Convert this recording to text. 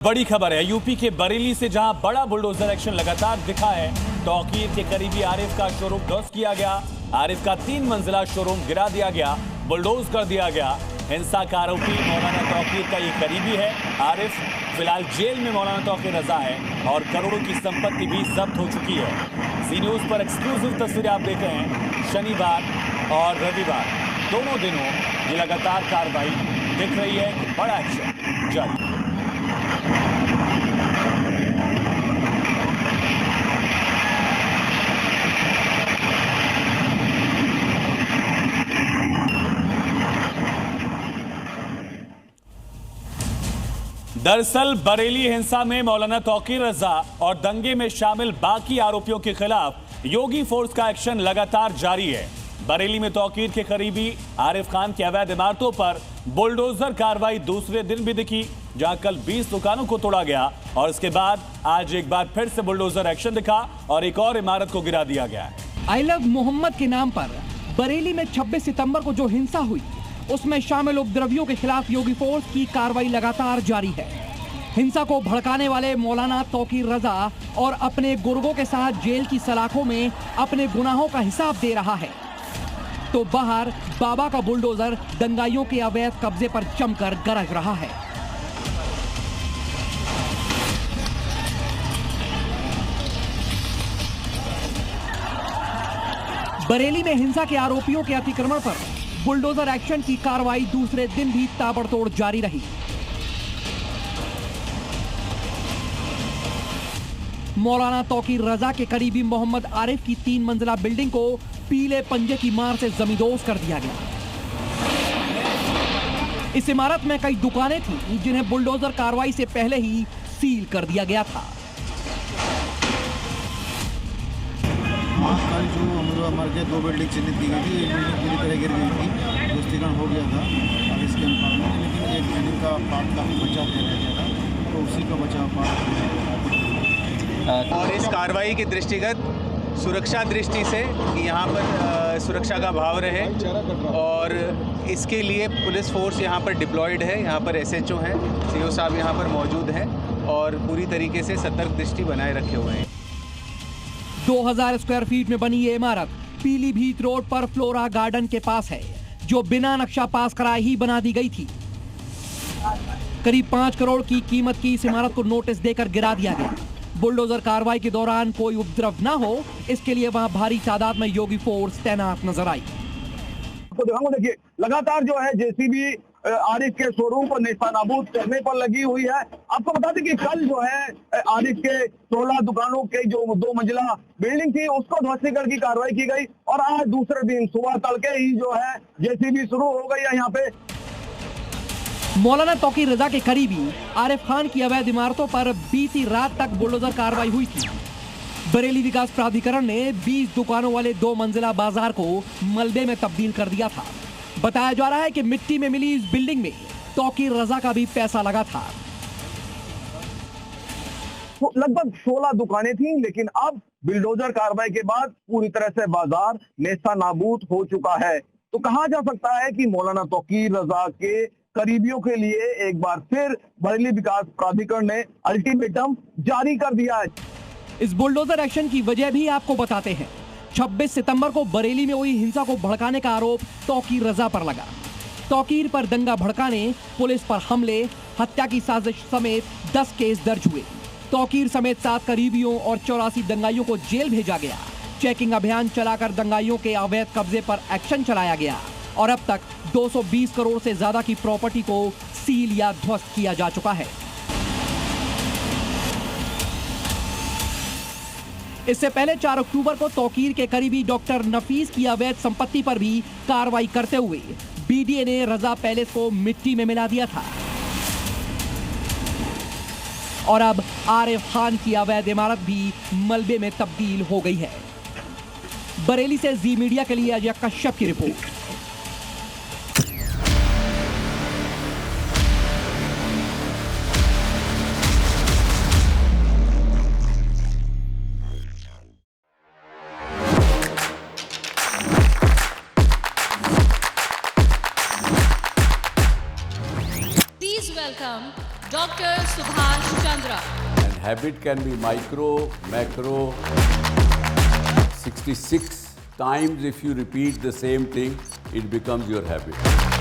बड़ी खबर है यूपी के बरेली से, जहां बड़ा बुलडोजर एक्शन लगातार दिखा है। तौकीर के करीबी आरिफ का शोरूम ध्वस्त किया गया। आरिफ का 3 मंजिला शोरूम गिरा दिया गया, बुलडोज कर दिया गया। हिंसा का आरोपी मौलाना तौकीर का ये करीबी है। आरिफ फिलहाल जेल में मौलाना तौकीर रजा है और करोड़ों की संपत्ति भी जब्त हो चुकी है। सी न्यूज पर एक्सक्लूसिव तस्वीरें आप देख रहे हैं। शनिवार और रविवार दोनों दिनों ये लगातार कार्रवाई दिख रही है। बड़ा एक्शन जारी। दरअसल बरेली हिंसा में मौलाना तौकीर रजा और दंगे में शामिल बाकी आरोपियों के खिलाफ योगी फोर्स का एक्शन लगातार जारी है। बरेली में तौकीर के करीबी आरिफ खान की अवैध इमारतों पर बुलडोजर कार्रवाई दूसरे दिन भी दिखी, जहां कल 20 दुकानों को तोड़ा गया और इसके बाद आज एक बार फिर से बुलडोजर एक्शन दिखा और एक और इमारत को गिरा दिया गया है। आई लव मोहम्मद के नाम पर बरेली में 26 सितंबर को जो हिंसा हुई, उसमें शामिल उपद्रवियों के खिलाफ योगी फोर्स की कार्रवाई लगातार जारी है। हिंसा को भड़काने वाले मौलाना तौकीर रजा और अपने गुर्गों के साथ जेल की सलाखों में अपने गुनाहों का हिसाब दे रहा है, तो बाहर बाबा का बुलडोजर दंगाइयों के अवैध कब्जे पर जमकर गरज रहा है। बरेली में हिंसा के आरोपियों के अतिक्रमण पर बुलडोजर एक्शन की कार्रवाई दूसरे दिन भी ताबड़तोड़ जारी रही। मौलाना तौकीर रजा के करीबी मोहम्मद आरिफ की 3 मंजिला बिल्डिंग को पीले पंजे की मार से जमींदोज कर दिया गया। इस इमारत में कई दुकानें थीं जिन्हें बुलडोजर कार्रवाई से पहले ही सील कर दिया गया था। कल जो हमारे के 2 बिल्डिंग चिन्हित की गई थी, एक बिल्डिंग पूरी तरह गिर गई थी, ध्वस्तीकरण हो गया था और इसके अनुपालन में, लेकिन एक बिल्डिंग का पार्ट काफ़ी बचा रह गया था, तो उसी का बचा पार्ट। और इस कार्रवाई के दृष्टिगत सुरक्षा दृष्टि से कि यहाँ पर सुरक्षा का भाव रहे और इसके लिए पुलिस फोर्स यहाँ पर डिप्लॉयड है। यहाँ पर SHO हैं, CO साहब यहाँ पर मौजूद हैं और पूरी तरीके से सतर्क दृष्टि बनाए रखे हुए हैं। 2000 स्क्वायर फीट में बनी ये इमारत पीलीभीत रोड पर फ्लोरा गार्डन के पास है, जो बिना नक्शा पास कराए ही बना दी गई थी। करीब 5 करोड़ की कीमत की इस इमारत को नोटिस देकर गिरा दिया गया। बुलडोजर कार्रवाई के दौरान कोई उपद्रव न हो, इसके लिए वहां भारी तादाद में योगी फोर्स तैनात नजर आई। तो देखिए लगातार जो है JCB आरिफ के शोरूम को नेस्तनाबूद करने पर लगी हुई है। आपको बता दें कि कल जो है आरिफ के 16 दुकानों के जो 2 मंजिला बिल्डिंग थी, उसको ध्वस्तीकरण की कार्रवाई की गई और आज दूसरे दिन सुबह तड़के ही जो है JCB शुरू हो गई है यहाँ पे। मौलाना तौकीर रजा के करीबी आरिफ खान की अवैध इमारतों पर बीती रात तक बुलडोजर कार्रवाई हुई थी। बरेली विकास प्राधिकरण ने 20 दुकानों वाले 2 मंजिला बाजार को मलबे में तब्दील कर दिया था। बताया जा रहा है कि मिट्टी में मिली इस बिल्डिंग में तौकीर रजा का भी पैसा लगा था। तो लगभग 16 दुकानें थीं, लेकिन अब बुलडोजर कार्रवाई के बाद पूरी तरह से बाजार नेस्तनाबूद हो चुका है। तो कहा जा सकता है कि मौलाना तौकीर रजा के करीबियों के लिए एक बार फिर बरेली विकास प्राधिकरण ने अल्टीमेटम जारी कर दिया है। इस बुलडोजर एक्शन की वजह भी आपको बताते हैं। 26 सितंबर को बरेली में हुई हिंसा को भड़काने का आरोप तौकीर रजा पर लगा। तौकीर पर दंगा भड़काने, पुलिस पर हमले, हत्या की साजिश समेत 10 केस दर्ज हुए। तौकीर समेत 7 करीबियों और 84 दंगाइयों को जेल भेजा गया। चेकिंग अभियान चलाकर दंगाइयों के अवैध कब्जे पर एक्शन चलाया गया और अब तक 220 करोड़ से ज्यादा की प्रॉपर्टी को सील या ध्वस्त किया जा चुका है। इससे पहले 4 अक्टूबर को तौकीर के करीबी डॉक्टर नफीस की अवैध संपत्ति पर भी कार्रवाई करते हुए BDA ने रजा पैलेस को मिट्टी में मिला दिया था और अब आरिफ खान की अवैध इमारत भी मलबे में तब्दील हो गई है। बरेली से जी मीडिया के लिए अजय कश्यप की report. welcome Dr. Subhash habit can be micro, macro. 66 times if you repeat the same thing, it becomes your habit.